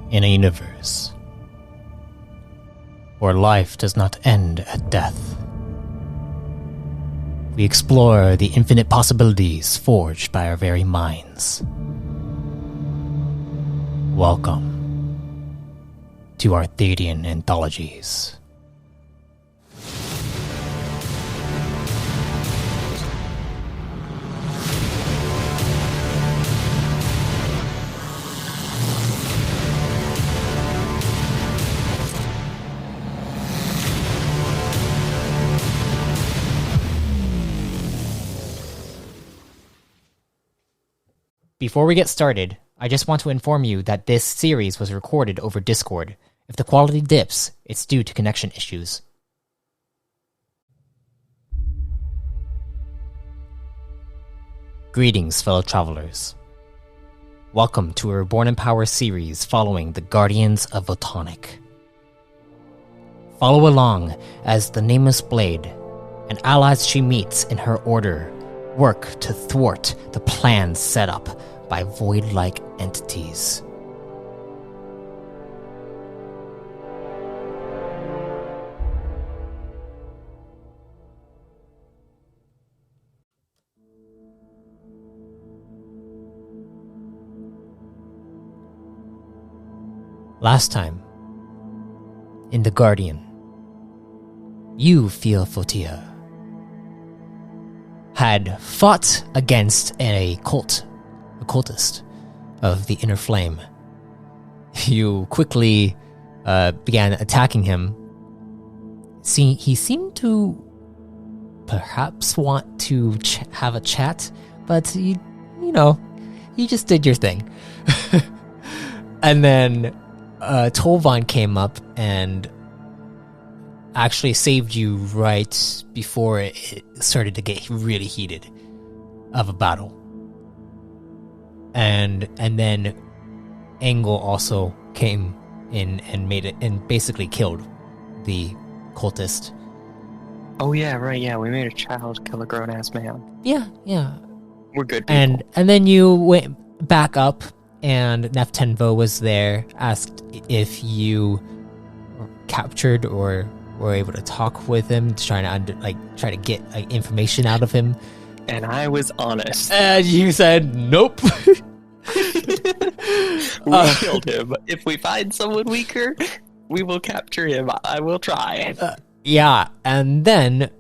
In a universe where life does not end at death, we explore the infinite possibilities forged by our very minds. Welcome to Arthadian Anthologies. Before we get started, I just want to inform you that this series was recorded over Discord. If the quality dips, it's due to connection issues. Greetings, fellow travelers. Welcome to a Reborn in Power series following the Guardians of Photonic. Follow along as the Nameless Blade and allies she meets in her order work to thwart the plans set up by void-like entities. Last time, in The Guardian, you, Fotia, had fought against a cultist of the Inner Flame. You quickly began attacking him. He seemed to perhaps want to have a chat, but you just did your thing. And then Tolvan came up and actually saved you right before it started to get really heated of a battle. And then Angle also came in and made it and basically killed the cultist. Oh yeah, right, yeah, we made a child kill a grown-ass man. Yeah. We're good people. And then you went back up and Neftenvo was there, asked if you were captured or were able to talk with him, try to get information out of him. And I was honest. And you said nope. We killed him. If we find someone weaker, we will capture him. I will try. Yeah, and then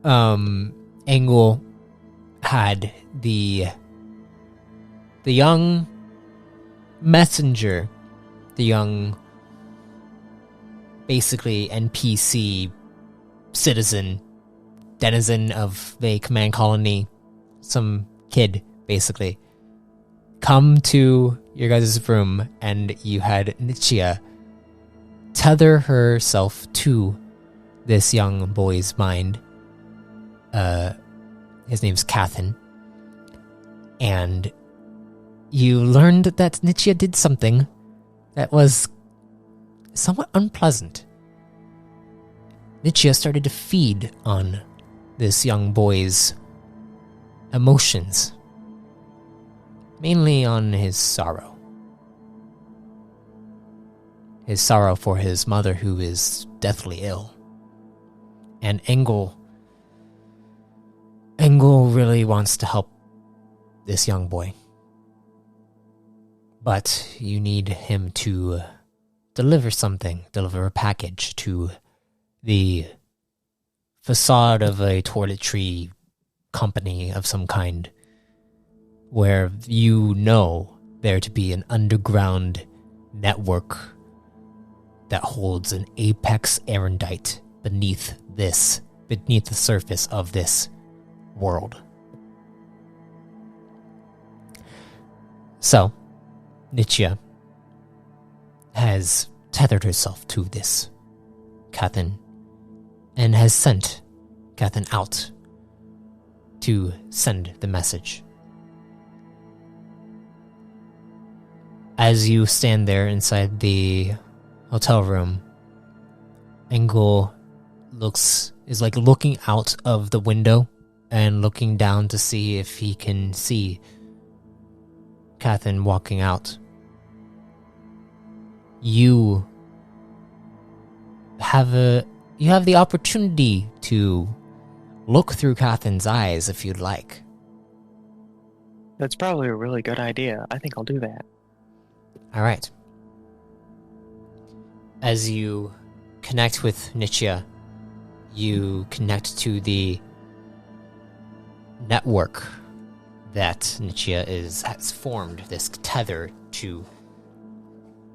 Angle had the young messenger, the young basically NPC citizen, denizen of the command colony, some kid basically, come to your guys' room, and you had Nichia tether herself to this young boy's mind. His name's Cathan. And you learned that Nichia did something that was somewhat unpleasant. Nichia started to feed on this young boy's emotions, mainly on his sorrow. His sorrow for his mother, who is deathly ill. And Angle really wants to help this young boy. But you need him to deliver a package to the facade of a toiletry company of some kind, where you know there to be an underground network that holds an apex erudite beneath the surface of this world. So, Nichia has tethered herself to this Cathan and has sent Cathan out to send the message. As you stand there inside the hotel room, Angle is looking out of the window and looking down to see if he can see Cathan walking out. you have the opportunity to look through Catherine's eyes if you'd like. That's probably a really good idea. I think I'll do that. All right. As you connect with Nietzsche, you connect to the network that Nietzsche has formed, this tether to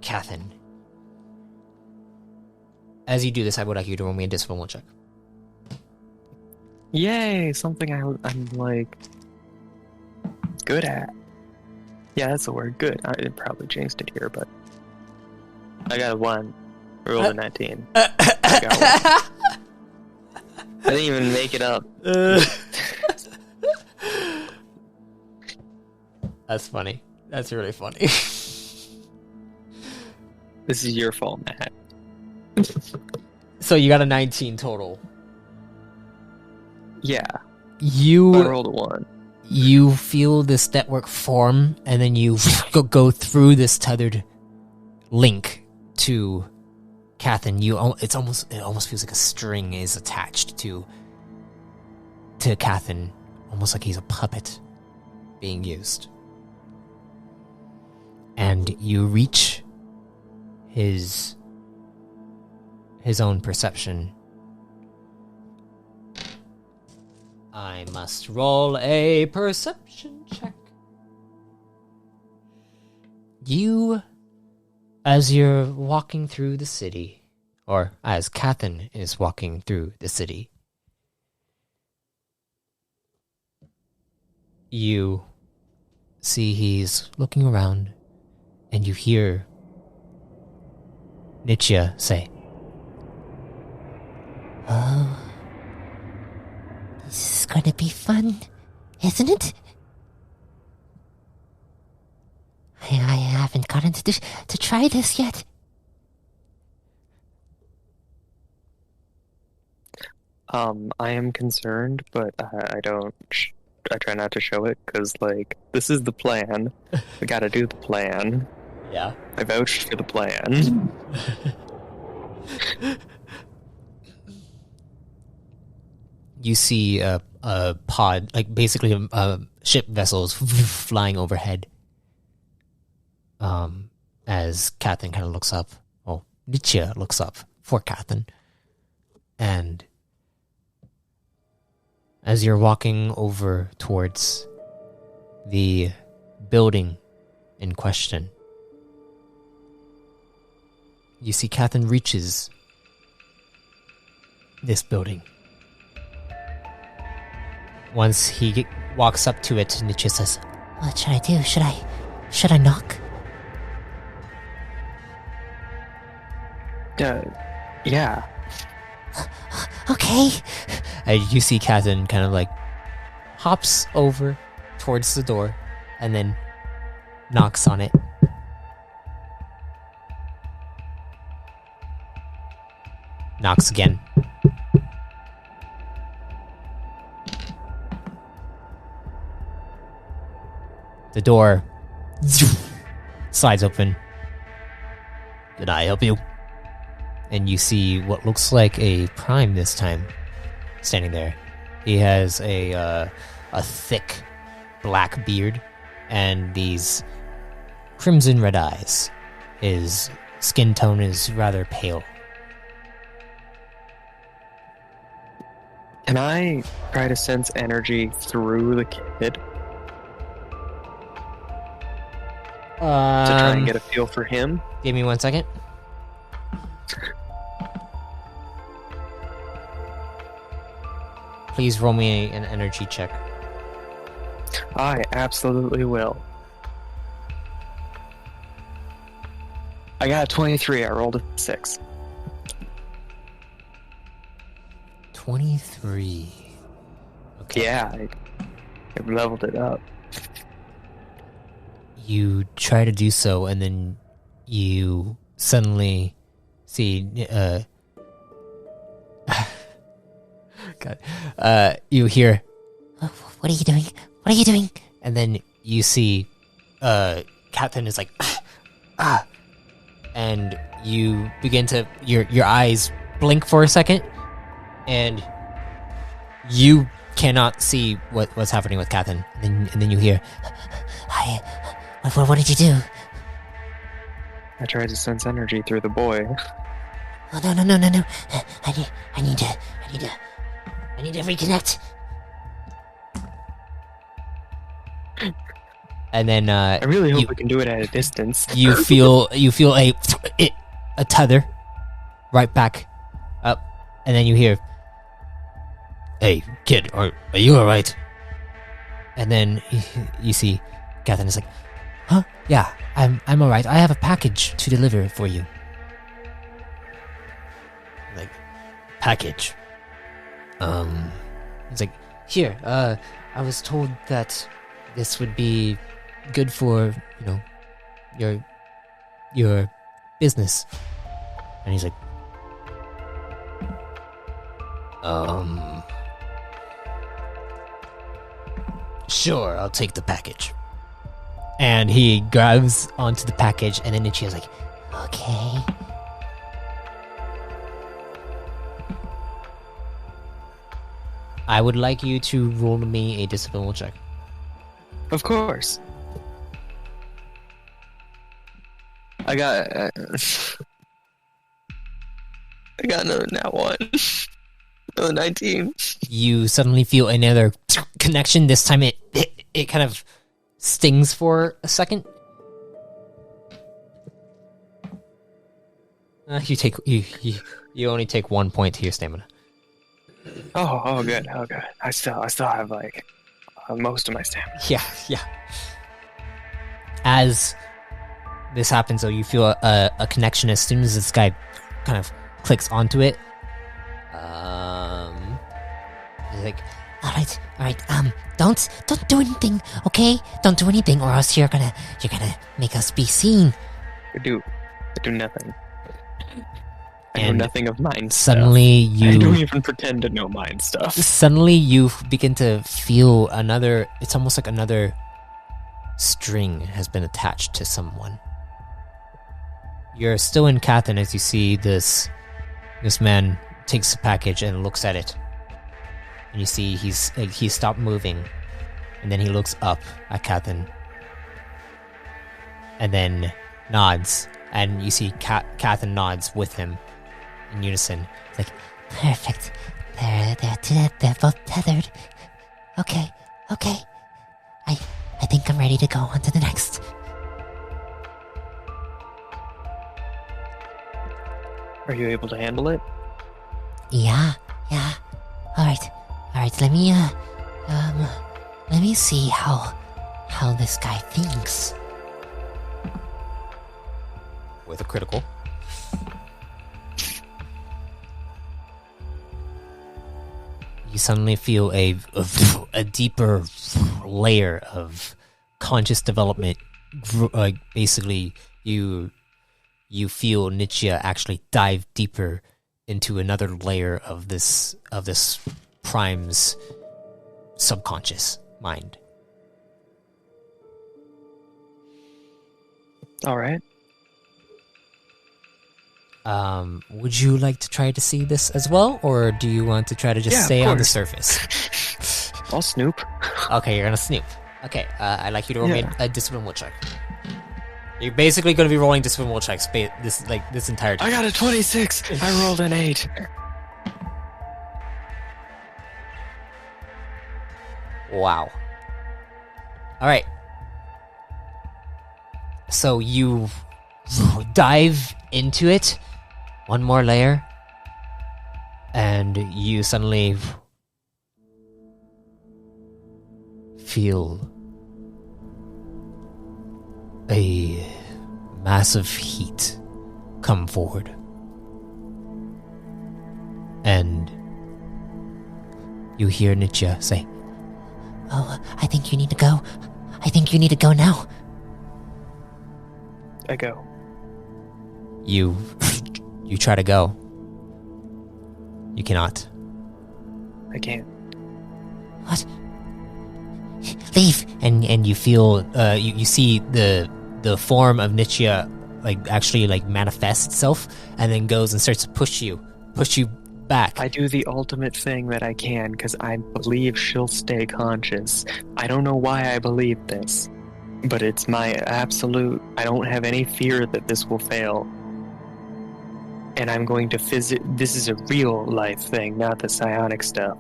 Catherine. As you do this, I would like you to roll me a discipline check. Yay! Something I'm like good at. Yeah, that's the word. Good. I probably jinxed it here, but I got a 1. I rolled a 19. I got 1. I didn't even make it up. That's funny. That's really funny. This is your fault, Matt. So you got a 19 total. Yeah. I You rolled a 1. you feel this network form, and then you go through this tethered link to Catherine. It almost feels like a string is attached to Catherine, almost like he's a puppet being used. And you reach his own perception. I must roll a perception check. You, as you're walking through the city, or as Catherine is walking through the city, you see he's looking around, and you hear Nietzsche say, "Oh, this is going to be fun, isn't it? I haven't gotten to try this yet." I am concerned, but I don't. I try not to show it because, like, this is the plan. We gotta do the plan. yeah. I vouched for the plan. You see a pod, like basically ship vessels flying overhead. As Catherine kind of looks up, well, Nietzsche looks up for Catherine, and as you're walking over towards the building in question, you see Catherine reaches this building. Once he walks up to it, Nietzsche says, What should I do? Should I knock? Yeah. Okay. and you see Catherine kind of like hops over towards the door and then knocks on it. Knocks again. The door slides open. Did I help you? And you see what looks like a prime this time, standing there. He has a thick black beard and these crimson red eyes. His skin tone is rather pale. Can I try to sense energy through the kid to try and get a feel for him? Give me 1 second. Please roll me an energy check. I absolutely will. I got a 23. I rolled a 6. 23. Okay. Yeah, I leveled it up. You try to do so, and then you suddenly see God. You hear, What are you doing? What are you doing? and then you see Catherine is like, and you begin to your eyes blink for a second, and you cannot see what's happening with Catherine. And then you hear, What did you do? I tried to sense energy through the boy. Oh, no. I need to reconnect. and then I really hope we can do it at a distance. you feel a tether right back up, and then you hear, "Hey, kid, are you all right?" And then you see Catherine is like, "Huh? Yeah, I'm all right. I have a package to deliver for you." Like, package? It's like, here. I was told that this would be good for your business. And he's like, sure, I'll take the package. And he grabs onto the package, and then Nichia's like, Okay. I would like you to roll me a disciplinary check. Of course. I got another nat 1. Another 19. You suddenly feel another connection. This time it kind of stings for a second. You only take 1 point to your stamina. Oh, good. I still have like most of my stamina. Yeah. As this happens, though, you feel a connection as soon as this guy kind of clicks onto it. He's like, All right. Don't do anything, okay? Don't do anything, or else you're gonna make us be seen. I do nothing. I know And nothing of mind suddenly stuff. I don't even pretend to know mind stuff. Suddenly you begin to feel another. It's almost like another string has been attached to someone. You're still in Catherine as you see this man takes the package and looks at it, and you see he stopped moving, and then he looks up at Catherine, and then nods, and you see Catherine nods with him in unison. It's like, Perfect. They're both tethered. Okay. I think I'm ready to go on to the next. Are you able to handle it? Yeah. All right. Let me see how this guy thinks. with a critical. You suddenly feel a deeper layer of conscious development. Basically, you feel Nietzsche actually dive deeper into another layer of this prime's subconscious mind. All right. Would you like to try to see this as well, or do you want to try to just stay on the surface? I'll snoop. Okay, you're gonna snoop. Okay, I'd like you to roll me a discipline will check. You're basically gonna be rolling discipline will checks this entire time. I got a 26. I rolled an 8. Wow. All right. So you dive into it, one more layer, and you suddenly feel a massive heat come forward. And you hear Nietzsche say, "Oh, I think you need to go. I think you need to go now." I go. You try to go. You cannot. I can't. What? Leave. And you feel you see the form of Nietzsche actually manifests itself, and then goes and starts to push you back. I do the ultimate thing that I can because I believe she'll stay conscious. I don't know why I believe this, but it's my absolute. I don't have any fear that this will fail. And I'm going to this is a real life thing, not the psionic stuff.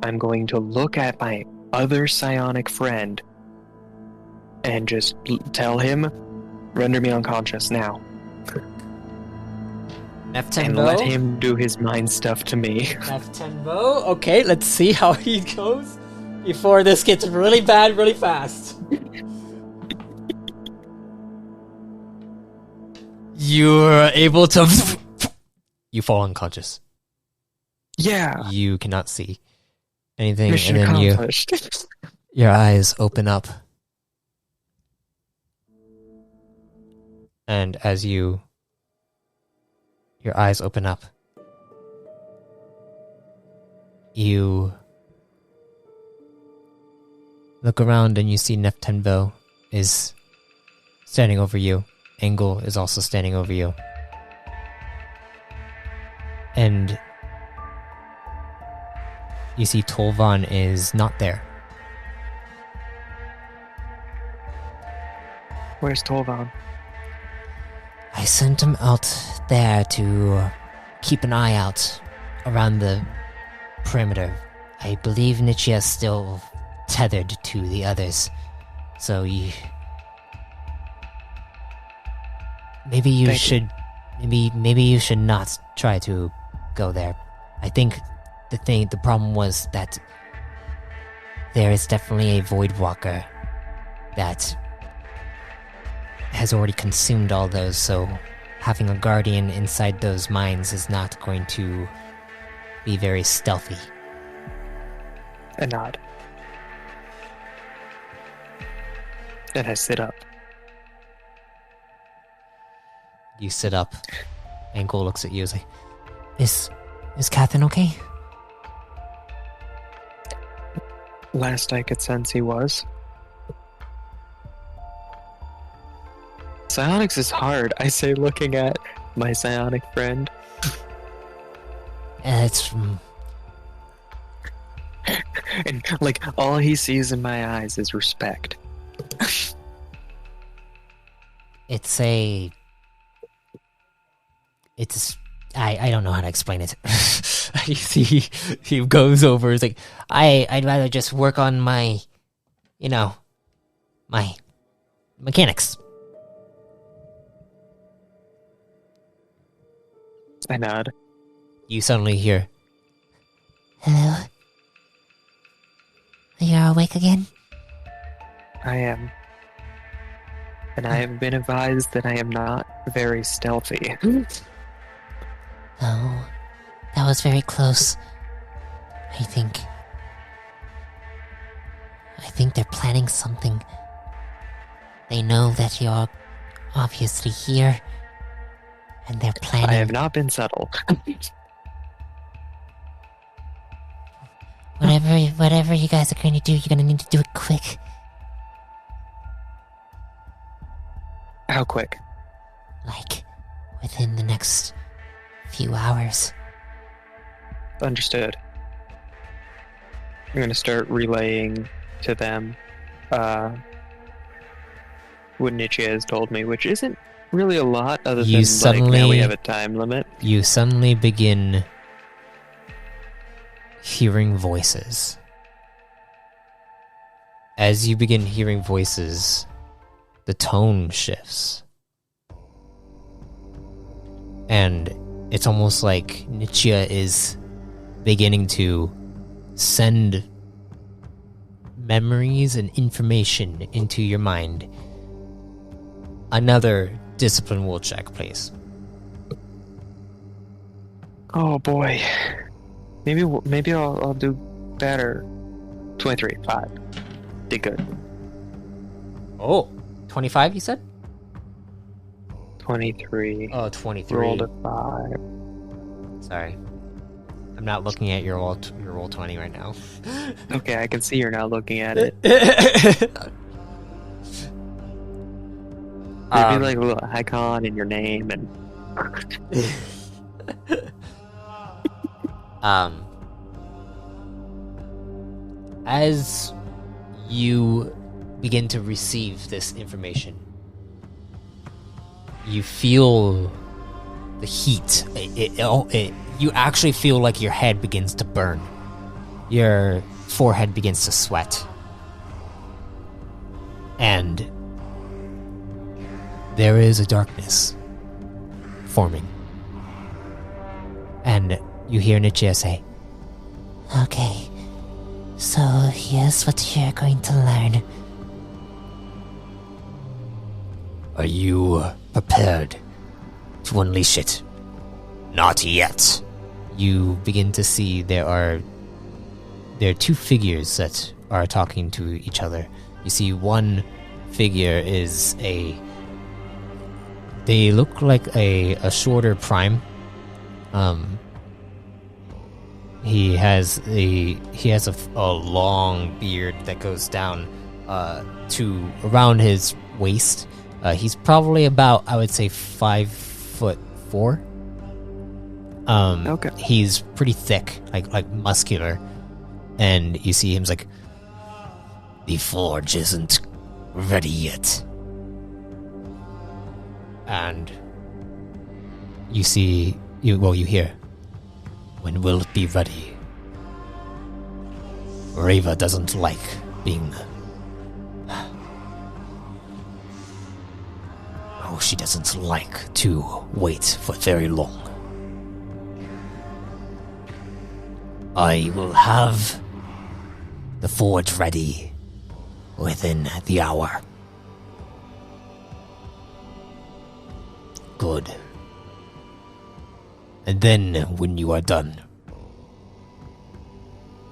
I'm going to look at my other psionic friend and just tell him, render me unconscious now. And let him do his mind stuff to me. F10 Okay, let's see how he goes before this gets really bad really fast. You're able to... You fall unconscious. Yeah. You cannot see anything. Mission and then accomplished. your eyes open up. And as your eyes open up, you look around and you see Neftenvo is standing over you. Engel is also standing over you. And you see Tolvan is not there. Where's Tolvan? I sent him out there to keep an eye out around the perimeter. I believe Nietzsche is still tethered to the others. So maybe you should not try to go there. I think the problem was that there is definitely a void walker that has already consumed all those, so having a guardian inside those mines is not going to be very stealthy. A nod. Then I sit up. You sit up. Ankle looks at you as like, Is Catherine okay? Last I could sense he was. Psionics is hard, I say, looking at my psionic friend. It's And, all he sees in my eyes is respect. I don't know how to explain it. you see, he goes over. He's like, I'd rather just work on my mechanics. I nod. you suddenly hear, Hello? Are you awake again? I am. And I have been advised that I am not very stealthy. Oh, that was very close. I think they're planning something. They know that you're obviously here, and they're planning. I have not been subtle. Whatever you guys are going to do, you're going to need to do it quick. How quick? Like, within the next few hours. Understood. I'm going to start relaying to them what Nietzsche has told me, which isn't really a lot other than now we have a time limit. You suddenly begin hearing voices. As you begin hearing voices, the tone shifts. And it's almost like Nietzsche is beginning to send memories and information into your mind. Another discipline will check, please. Oh boy. Maybe I'll do better. 23, 5. Did good. Oh, 25 you said? 23. Oh, 23. Rolled a 5. Sorry. I'm not looking at your roll 20 right now. Okay, I can see you're not looking at it. Maybe like a little icon in your name and. As you begin to receive this information, you feel the heat. You actually feel like your head begins to burn. Your forehead begins to sweat. And there is a darkness forming. And you hear Nichia say, Okay, so here's what you're going to learn. "Are you prepared to unleash it?" "Not yet." You begin to see there are two figures that are talking to each other. You see one figure is they look like a shorter prime. He has a long beard that goes down to around his waist. He's probably about, I would say, 5'4". Okay. He's pretty thick, like muscular, and you see him's like, "The forge isn't ready yet." And you hear, "When will it be ready?" Reva doesn't like being... she doesn't like to wait for very long. I will have the forge ready within the hour. Good. And then, when you are done,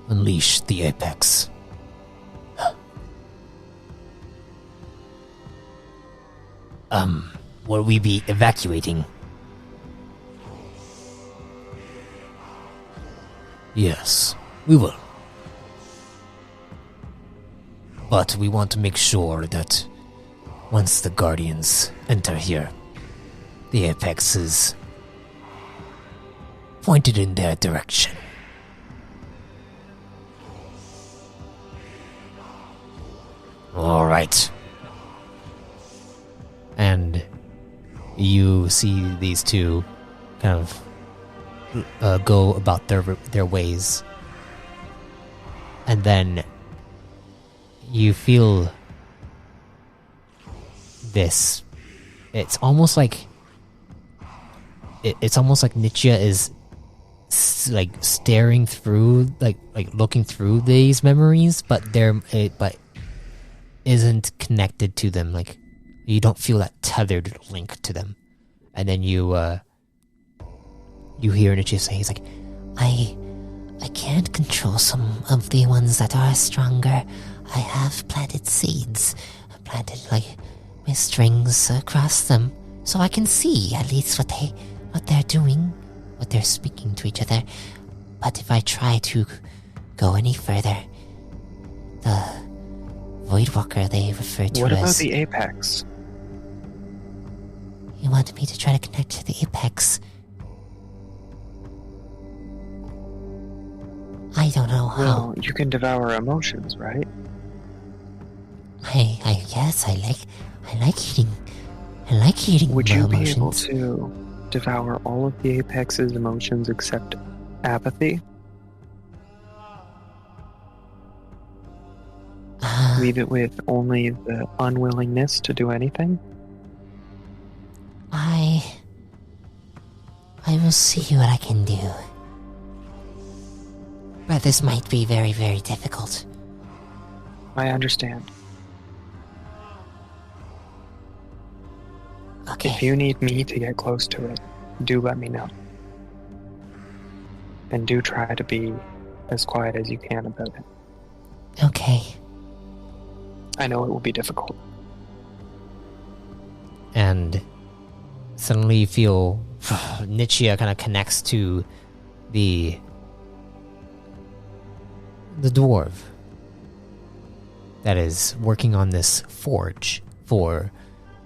unleash the apex. Will we be evacuating? Yes, we will. But we want to make sure that once the Guardians enter here, the apex is pointed in their direction. All right. And you see these two kind of go about their ways. And then you feel this. It's almost like Nichia is like staring through, like looking through these memories, but but isn't connected to them. Like, you don't feel that tethered link to them. And then you hear Nichia say, he's like, I can't control some of the ones that are stronger. I have planted seeds. I planted like my strings across them, so I can see at least what they're doing, what they're speaking to each other. But if I try to go any further, the Voidwalker they refer to What about as... the apex? You wanted me to try to connect to the apex. I don't know how. Well, you can devour emotions, right? I guess I like eating Would you emotions. be able to devour all of the apex's emotions except apathy? Leave it with only the unwillingness to do anything? I will see what I can do. But this might be very, very difficult. I understand. Okay. If you need me to get close to it, do let me know. And do try to be as quiet as you can about it. Okay. I know it will be difficult. and suddenly you feel Nichia kind of connects to the dwarf that is working on this forge for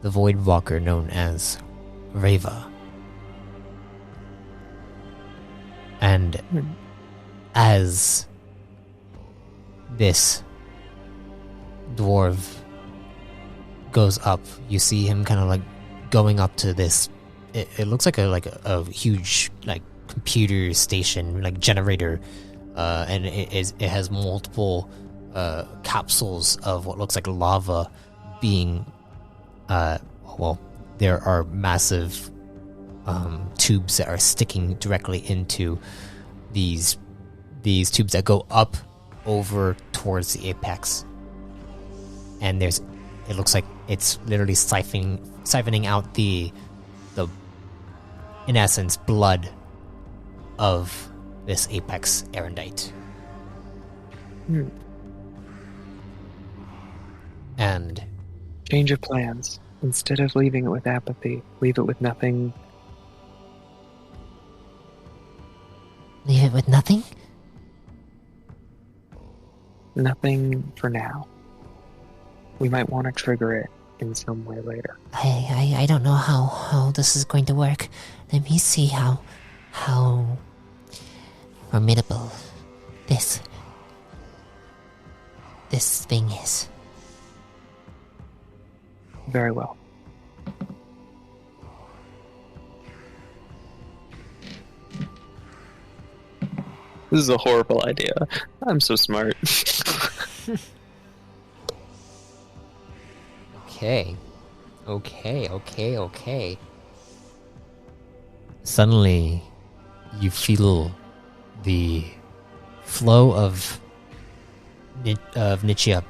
the Void Walker known as Reva. And as this dwarf goes up, you see him kind of like going up to this. It looks like a huge like computer station, like generator, and it has multiple capsules of what looks like lava being. Well, there are massive tubes that are sticking directly into these tubes that go up over towards the apex, and it looks like it's literally siphoning out the in essence blood of this apex erendite. And change of plans. Instead of leaving it with apathy, leave it with nothing. Leave it with nothing? Nothing for now. We might want to trigger it in some way later. I don't know how this is going to work. Let me see how formidable this thing is. Very well. This is a horrible idea. I'm so smart. Okay. Suddenly, you feel the flow of Nichia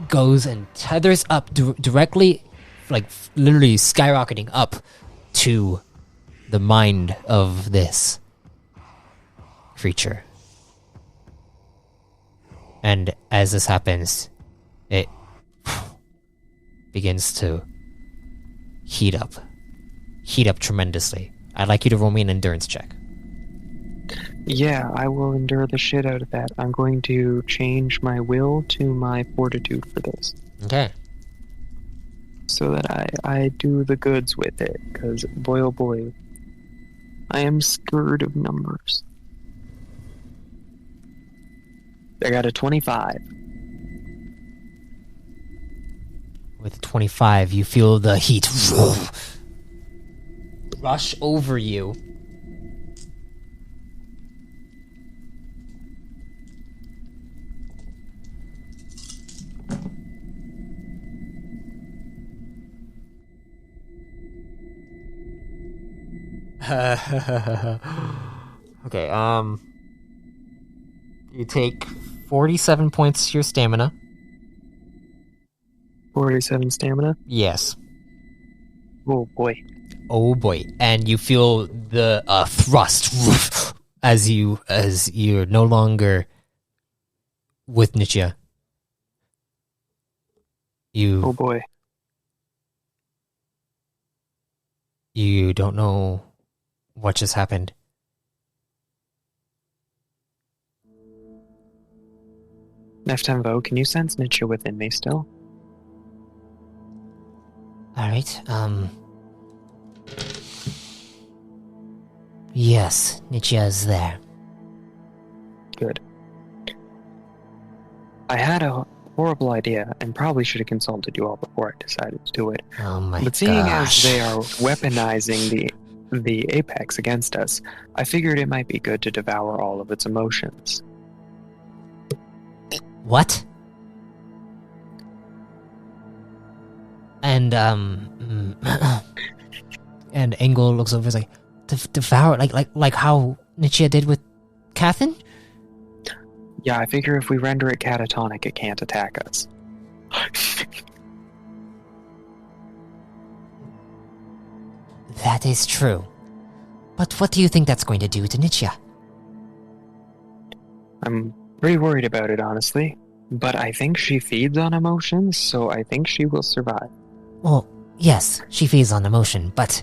goes and tethers up directly, like literally skyrocketing up to the mind of this creature. And as this happens, it begins to heat up tremendously. I'd like you to roll me an endurance check. Yeah, I will endure the shit out of that. I'm going to change my will to my fortitude for this. Okay. So that I do the goods with it, because boy oh boy, I am scared of numbers. I got a 25. With 25, you feel the heat rush over you. Okay, you take 47 points to your stamina. 47 stamina? Yes. Oh boy. Oh boy. And you feel the thrust as you're no longer with Nichia. Oh boy. You don't know what just happened. Neftemvo, can you sense Nichia within me still? Alright, yes, Nichia is there. Good. I had a horrible idea and probably should have consulted you all before I decided to do it. Oh my gosh. But seeing as they are weaponizing the apex against us, I figured it might be good to devour all of its emotions. What? And and Engel looks over and is like, devour, like how Nichia did with Cathin? Yeah, I figure if we render it catatonic, it can't attack us. That is true. But what do you think that's going to do to Nichia? I'm pretty worried about it, honestly. But I think she feeds on emotions, so I think she will survive. Well, yes, she feeds on emotion, but...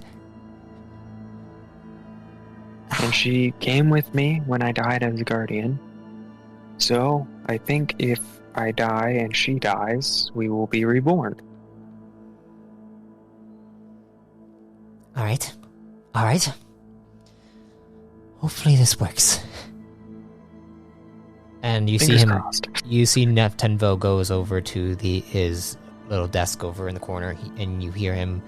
And she came with me when I died as a guardian. So, I think if I die and she dies, we will be reborn. Alright. Alright. Hopefully this works. And you Fingers see him. crossed. You see Neftenvo goes over to his little desk over in the corner, and you hear him.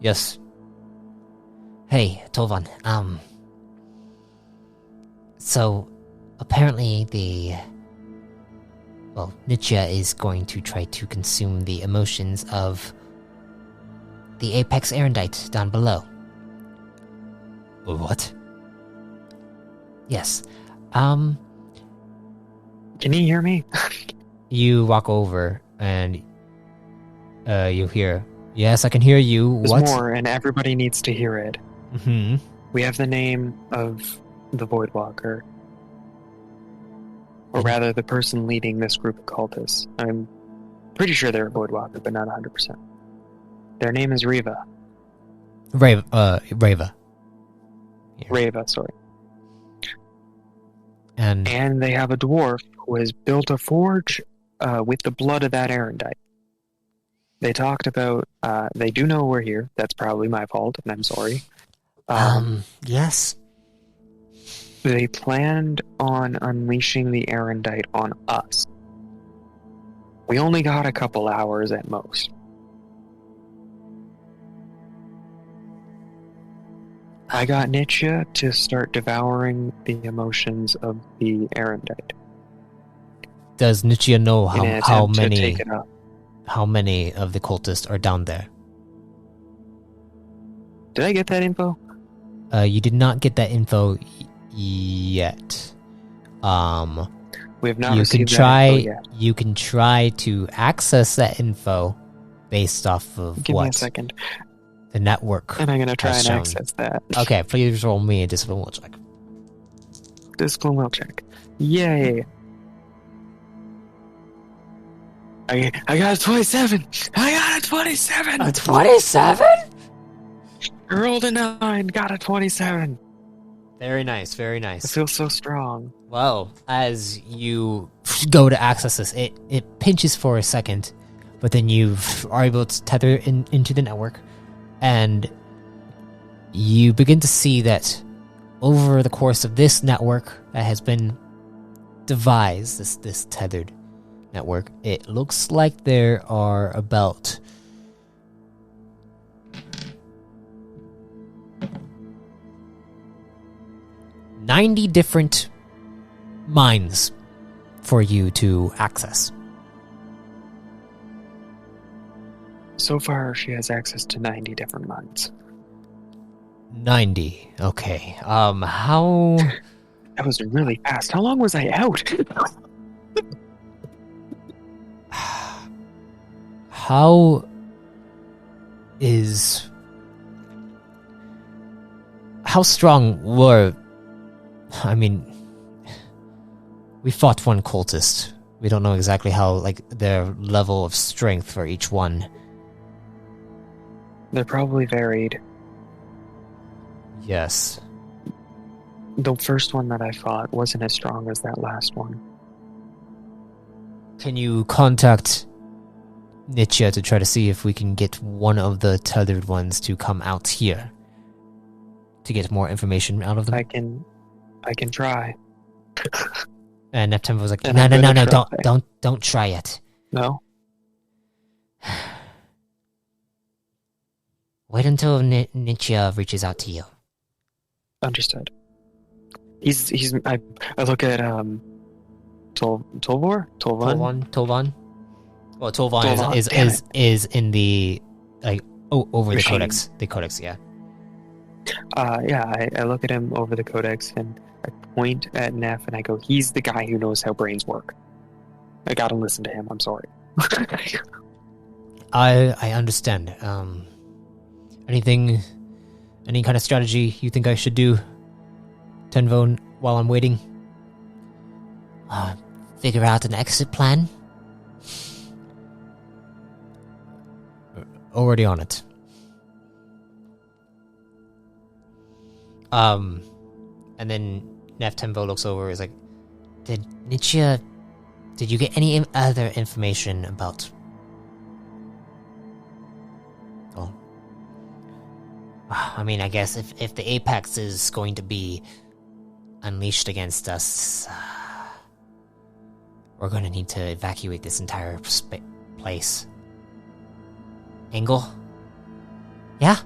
Yes. Hey, Tolvan. So, apparently Nietzsche is going to try to consume the emotions of the Apex Erendite down below. What? Yes. Can you hear me? You walk over, and you hear, "Yes, I can hear you." There's What? more, and everybody needs to hear it. Hmm. We have the name of the Voidwalker. Or rather, the person leading this group of cultists. I'm pretty sure they're a Voidwalker, but not 100%. Their name is Reva. Rava. Yeah. Reva, sorry. And And they have a dwarf who has built a forge with the blood of that Erendite. They talked about, they do know we're here. That's probably my fault, and I'm sorry. Yes. They planned on unleashing the Erendite on us. We only got a couple hours at most. I got Nietzsche to start devouring the emotions of the Erendite does Nietzsche know in an how attempt to many take it up. how many of the cultists are down there? Did I get that info? You did not get that info yet. We have not You can received try. that info yet. You can try to access that info based off of Give me a what second, the network. and I'm going to try has and shown. access that. Okay, please roll me a discipline will check. Discipline will check. Yay! I got a 27! I got a 27! A 27? I rolled a 9, got a 27! Very nice, very I nice. feel so strong. Well, as you go to access this, it pinches for a second, but then you are able to tether into the network, and you begin to see that over the course of this network that has been devised, this tethered network, it looks like there are about 90 different mines for you to access. So far, she has access to 90 different mines. 90. Okay. How That was really fast. How long was I out? how is how strong were I mean, we fought one cultist. We don't know exactly how, like, their level of strength for each one. They're probably varied. Yes. The first one that I fought wasn't as strong as that last one. Can you contact Nietzsche to try to see if we can get one of the tethered ones to come out here to get more information out of them? I can try. And Neptune was like, And "No, I'm no, no, gonna no! try. Don't try it. No? Wait until Nietzsche reaches out to you. Understood. I look at Tolvor? Tolvan? Tolvan. Well, Tolvan Tolvan, is damn is in the over Machine. the codex. The codex, yeah. I look at him over the codex and I point at Neff and I go, he's the guy who knows how brains work. I gotta listen to him, I'm sorry. I understand. Any kind of strategy you think I should do, Tenvo, while I'm waiting? Figure out an exit plan? Already on it. And then Neff Tenvo looks over, is like, Did you get any other information about I mean, I guess if the Apex is going to be unleashed against us, we're going to need to evacuate this entire place. Angle? Yeah?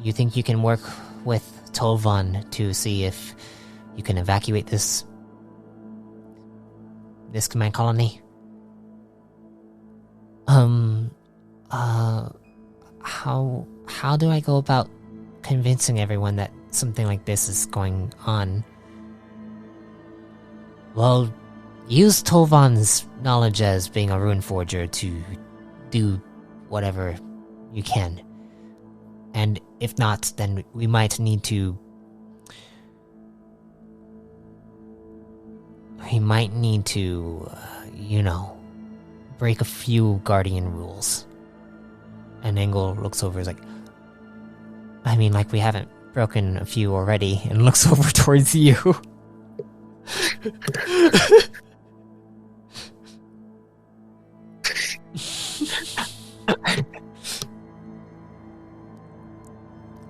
You think you can work with Tolvan to see if you can evacuate this command colony? How do I go about convincing everyone that something like this is going on? Well, use Tolvan's knowledge as being a rune forger to do whatever you can. And if not, then we might need to... break a few Guardian rules. And Engel looks over, is like, I mean, like, we haven't broken a few already, and looks over towards you.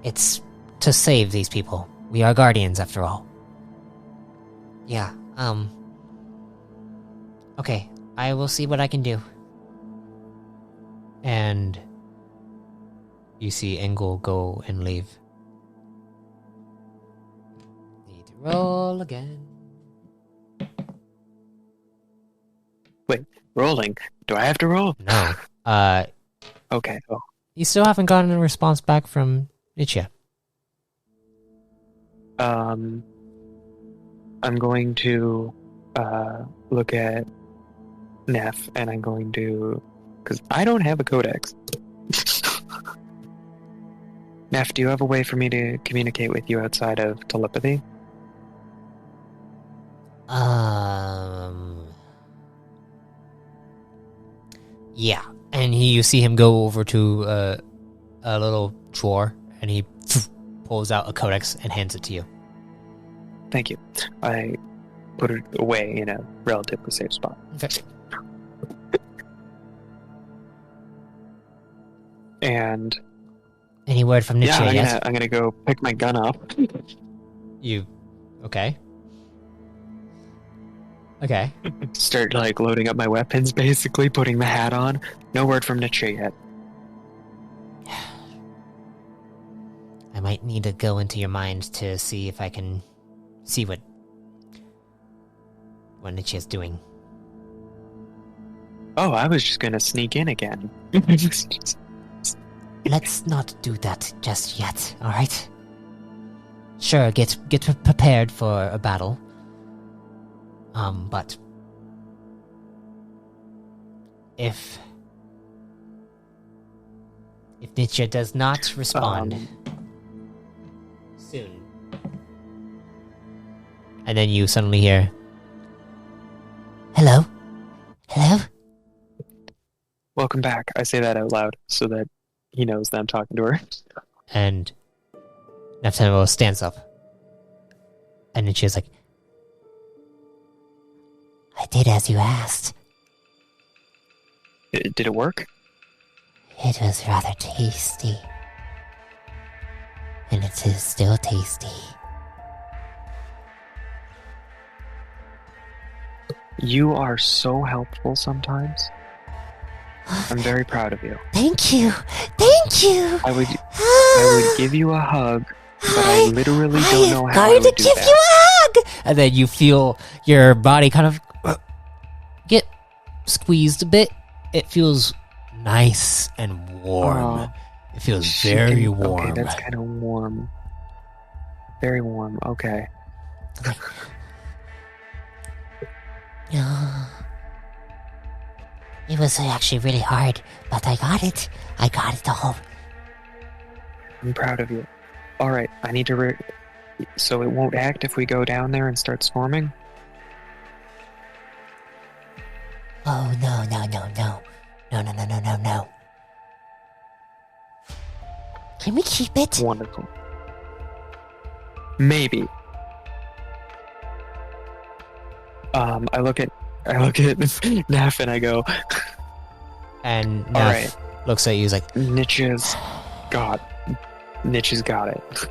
It's to save these people. We are guardians, after all. Yeah, okay, I will see what I can do. And you see Engel go and leave. Need to roll again. Wait, rolling? Do I have to roll? No. Okay. Oh. You still haven't gotten a response back from Nietzsche. I'm going to look at Neff, and I'm going to... Because I don't have a codex. Neff, do you have a way for me to communicate with you outside of telepathy? Yeah. And you see him go over to a little drawer, and he pulls out a codex and hands it to you. Thank you. I put it away in a relatively safe spot. Okay. And any word from Nietzsche yet? I'm gonna go pick my gun up. You okay? Okay. Start like loading up my weapons, basically putting the hat on. No word from Nietzsche yet. I might need to go into your mind to see if I can see what Nietzsche is doing. Oh, I was just gonna sneak in again. Let's not do that just yet, alright? Sure, get prepared for a battle. But if Nietzsche does not respond soon, and then you suddenly hear, "Hello? Hello?" Welcome back. I say that out loud so that he knows that I'm talking to her. And Neftano stands up. And then she's like, "I did as you asked. Did it work? It was rather tasty. And it is still tasty." You are so helpful sometimes. I'm very proud of you. Thank you. Thank you. I would give you a hug, but I literally don't know how I would do give that. you a hug. And then you feel your body kind of get squeezed a bit. It feels nice and warm. It feels very warm. Okay, that's kind of warm. Very warm. Okay. It was actually really hard, but I got it. I got it all. I'm proud of you. All right, I need to... So it won't act if we go down there and start swarming? Oh, no. No. Can we keep it? Wonderful. Maybe. I look at Neff and I go... And All Neff looks at you, he's like, Nietzsche's got Niche has got it.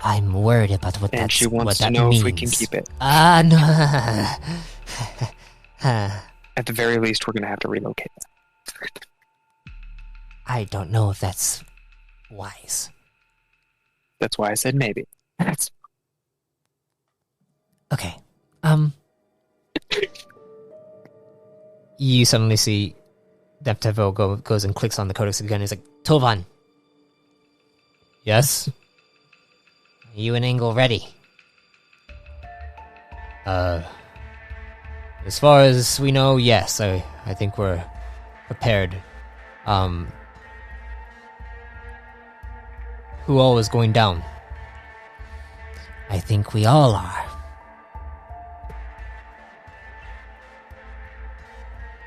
I'm worried about what And that's she wants what to that know means. if we can keep it. No. At the very least, we're going to have to relocate. I don't know if that's wise. That's why I said maybe. Okay. You suddenly see Neptevo goes and clicks on the codex again. He's like, Tovan. Yes? Are you and Engel ready? As far as we know, yes. I think we're prepared. Who all is going down? I think we all are.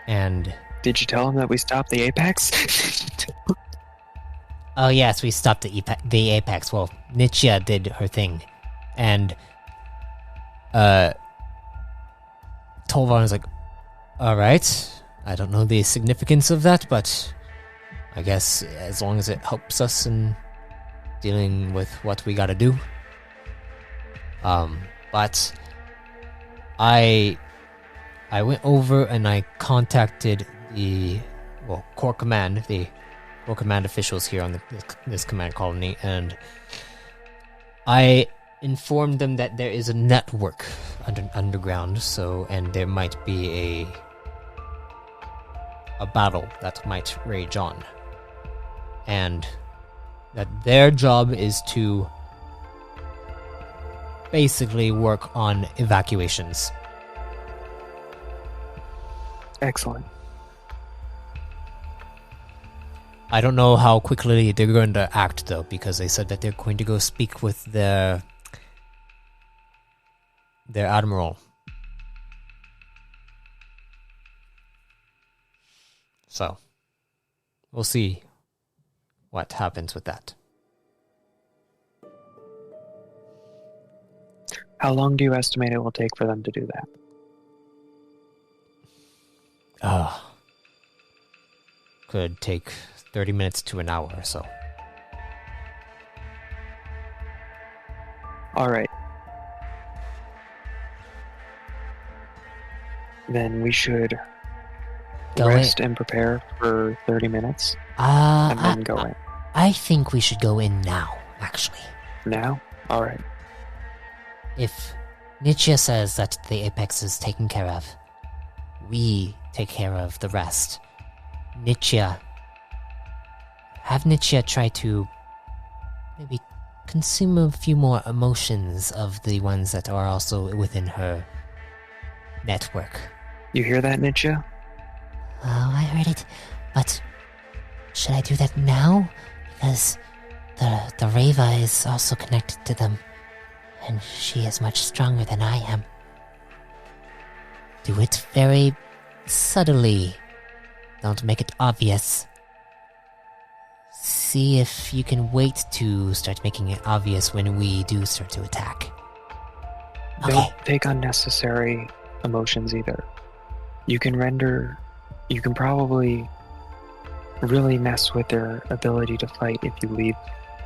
And Did you tell him that we stopped the Apex? Oh yes, we stopped the Apex. Well, Nietzsche did her thing. And Tolvan is like, alright, I don't know the significance of that, but I guess as long as it helps us in dealing with what we gotta do. But I went over and I contacted the core command officials here on this command colony, and I informed them that there is a network underground, and there might be a battle that might rage on, and that their job is to basically work on evacuations. Excellent. I don't know how quickly they're going to act, though, because they said that they're going to go speak with their admiral. So, we'll see what happens with that. How long do you estimate it will take for them to do that? Could take 30 minutes to an hour or so. Alright. Then we should rest and prepare for 30 minutes and then go in. I think we should go in now, actually. Now? Alright. If Nietzsche says that the Apex is taken care of, we take care of the rest. Have Nietzsche try to maybe consume a few more emotions of the ones that are also within her network. You hear that, Nietzsche? Oh, I heard it, but should I do that now? Because the Reva is also connected to them, and she is much stronger than I am. Do it very subtly. Don't make it obvious. See if you can wait to start making it obvious when we do start to attack. Okay. Don't take unnecessary emotions either. You can probably really mess with their ability to fight if you leave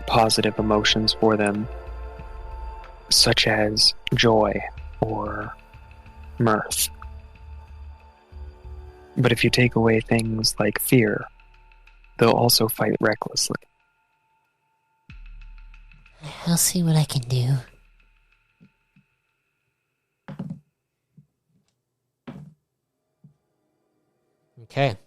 positive emotions for them, such as joy or mirth. But if you take away things like fear, they'll also fight recklessly. I'll see what I can do. Okay.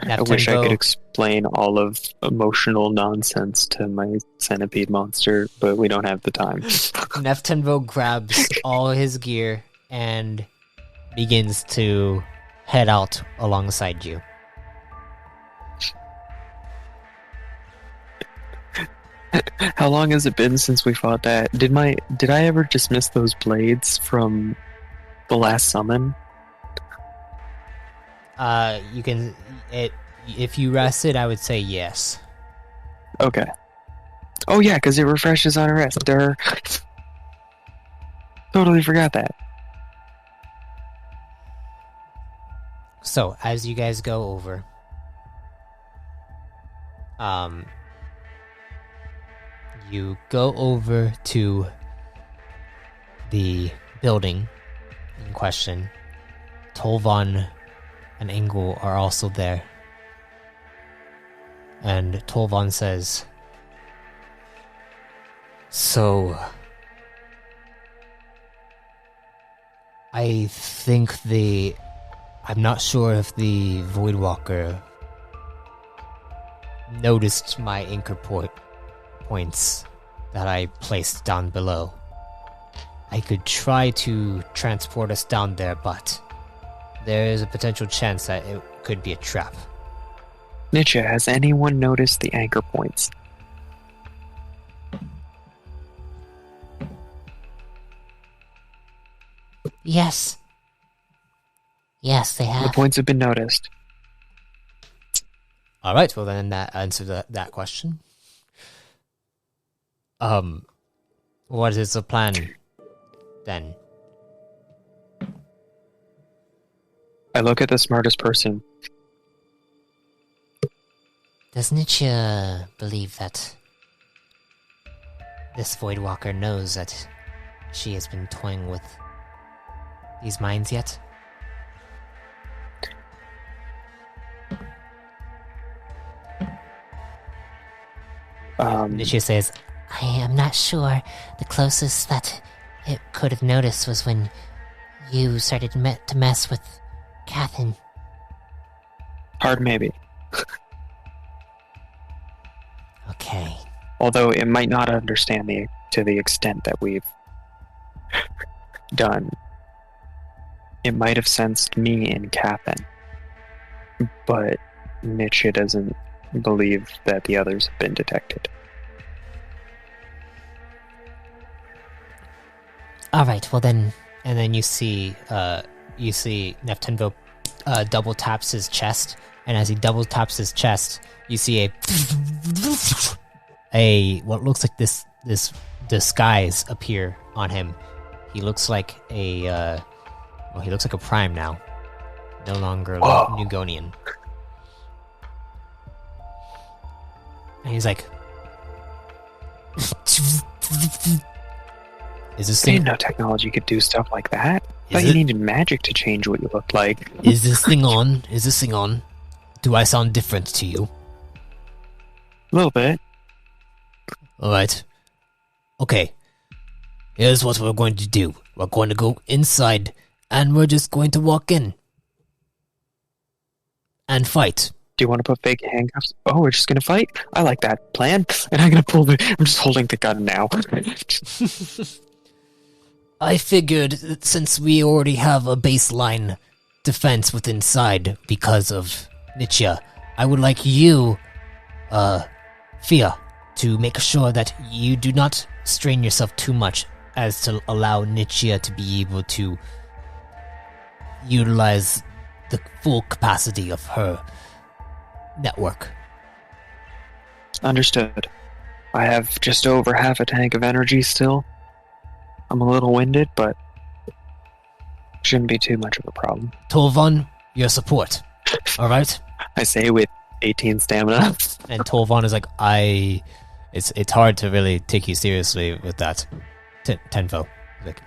I wish I could explain all of emotional nonsense to my centipede monster, but we don't have the time. Neftenvo grabs all his gear and begins to head out alongside you. How long has it been since we fought that? Did I ever dismiss those blades from the last summon? You can if you rested, I would say yes. Okay. Oh yeah, because it refreshes on a rest. Totally forgot that. So, as you guys go over, You go over to the building in question. Tolvan and Engel are also there. And Tolvan says, "So, I think I'm not sure if the Voidwalker noticed my anchor points that I placed down below. I could try to transport us down there, but there is a potential chance that it could be a trap." Nietzsche, has anyone noticed the anchor points? Yes. Yes, they The have. points have been noticed. Alright, well then that answers that question. What is the plan then? I look at the smartest person. Does Nietzsche believe that this Voidwalker knows that she has been toying with these mines yet? Nietzsche says, I am not sure. The closest that it could have noticed was when you started to mess with Catherine. Hard maybe. Okay. Although it might not understand to the extent that we've done. It might have sensed me in Catherine. But Nietzsche doesn't believe that the others have been detected. Alright, well then... and then you see Neftenvo double taps his chest, and as he double taps his chest, you see what looks like this disguise appear on him. He looks like he looks like a prime now, no longer Nugonian. And he's like, "Is this I thing? didn't know technology could do stuff like that. I thought you needed magic to change what you looked like. Is this thing on? Is this thing on? Do I sound different to you?" A little bit. Alright. Okay. Here's what we're going to do. We're going to go inside, and we're just going to walk in. And fight. Do you want to put fake handcuffs? Oh, we're just gonna fight? I like that plan. And I'm just holding the gun now. I figured that since we already have a baseline defense with inside because of Nietzsche, I would like you, Fia, to make sure that you do not strain yourself too much as to allow Nietzsche to be able to utilize the full capacity of her network. Understood. I have just over half a tank of energy still. I'm a little winded, but shouldn't be too much of a problem. Tolvan, your support. Alright? I say with 18 stamina. And Tolvan is like, it's hard to really take you seriously with that. Tenfo. Like,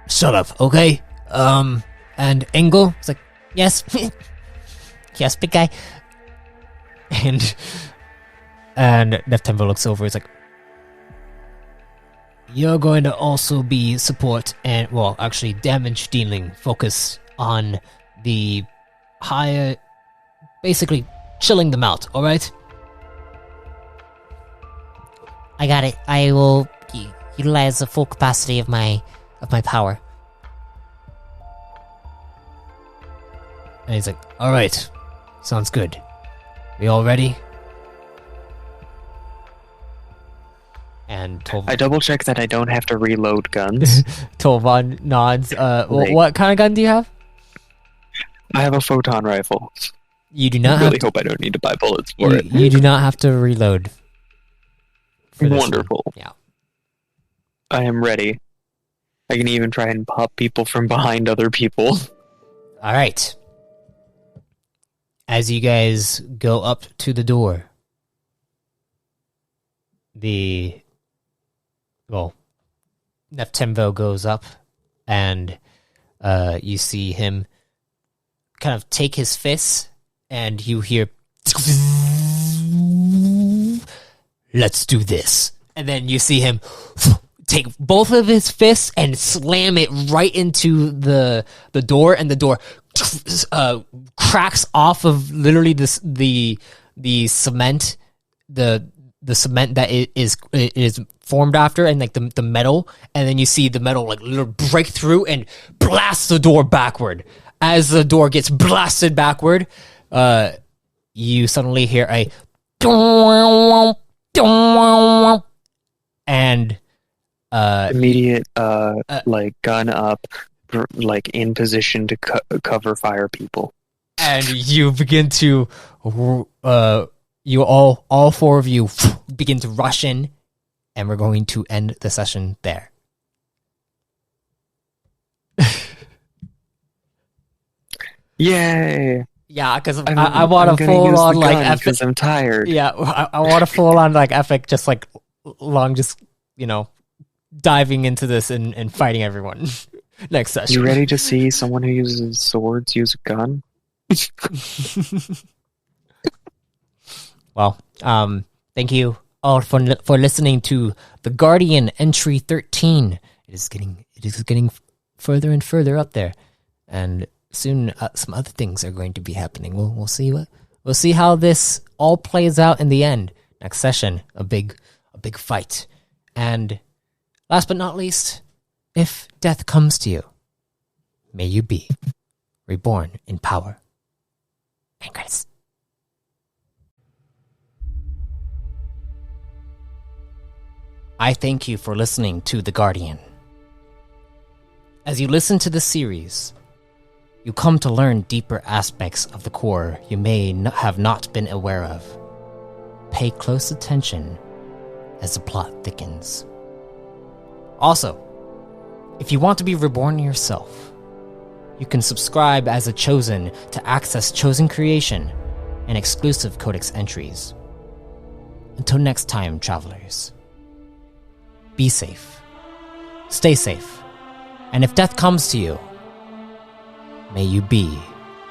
shut up, okay? And Engel is like, yes. Yes, big guy. And Neftenvo looks over, he's like, you're going to also be support and, well, actually damage dealing, focus on the higher, basically chilling them out, alright? I got it. I will utilize the full capacity of my power. And he's like, alright, sounds good. We all ready? And I double check that I don't have to reload guns. Tolvan nods. What kind of gun do you have? I have a photon rifle. You do not I really hope I don't need to buy bullets for it. You do not have to reload. Wonderful. Yeah. I am ready. I can even try and pop people from behind other people. Alright. As you guys go up to the door, Neftemvo goes up, and you see him kind of take his fist, and you hear, "Let's do this." And then you see him take both of his fists and slam it right into the door, and the door cracks off of literally the cement, the cement that it is formed after, and like the metal, and then you see the metal like literally break through and blast the door backward. As the door gets blasted backward, you suddenly hear a and immediate like gun up, like in position to cover fire people. And you begin to you all four of you begin to rush in, and we're going to end the session there. Yay! Yeah, because I want to full on like epic. Because I'm tired. Yeah, I want to full on like epic, just like long, just diving into this and fighting everyone. Next session. You ready to see someone who uses swords use a gun? Well, thank you all for listening to The Guardian Entry 13. It is getting further and further up there, and soon some other things are going to be happening. We'll see how this all plays out in the end. Next session, a big fight, and last but not least, if death comes to you, may you be reborn in power. And credits. I thank you for listening to The Guardian. As you listen to the series, you come to learn deeper aspects of the core you may have not been aware of. Pay close attention as the plot thickens. Also, if you want to be reborn yourself, you can subscribe as a Chosen to access Chosen creation and exclusive Codex entries. Until next time, travelers, be safe, stay safe, and if death comes to you, may you be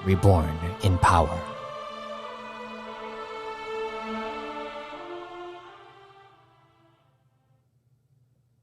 reborn in power.